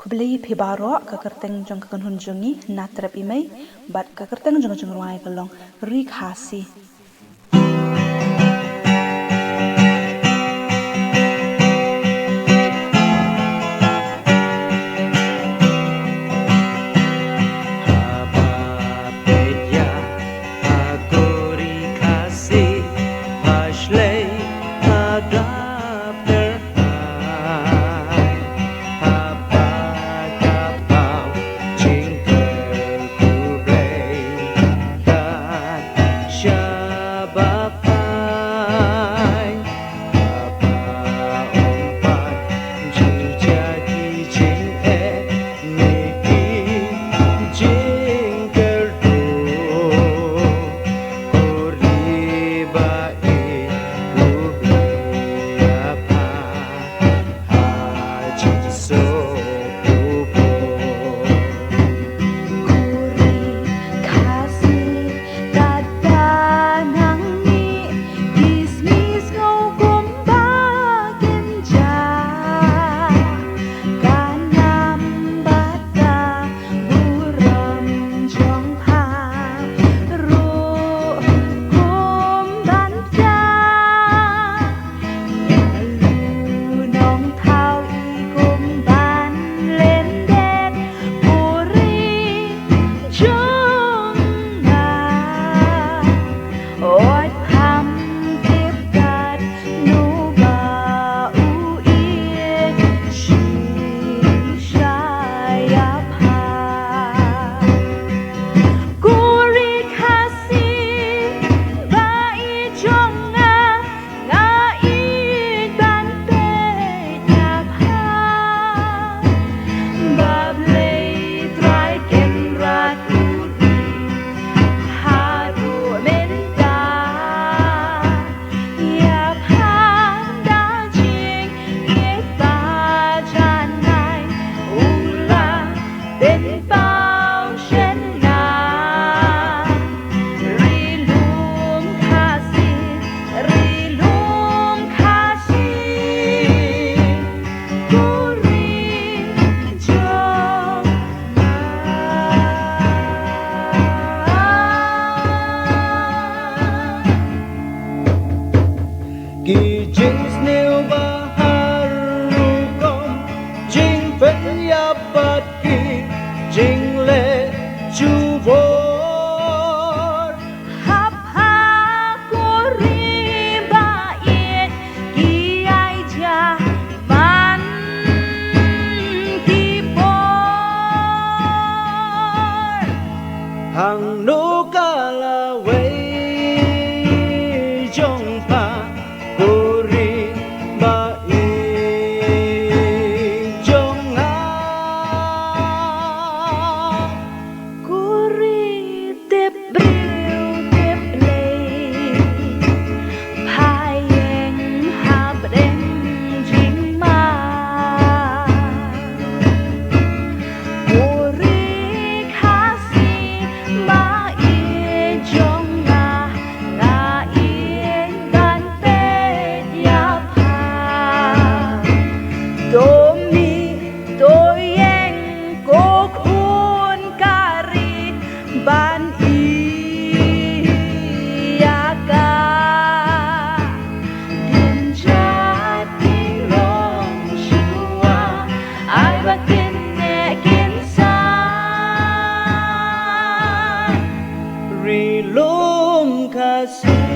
Kubli pibaro kakerteng jong kakanhun jongi na trep imei bat kakerteng jong jingrwai kalong ri khasi. Hằng nô ca la vây trong pa cô ri ba y trong ngã Cô ri tép bêu tép lê Pai yang hạp đen chính ma Cô ri khasi ma yên trong ngã yên gan tê ya pa Tô mi tô yang cô khuôn cà ri ban y ya ca Điền cha tiếng lòng chua ai ba kinh nè kinh xa ri lom khasi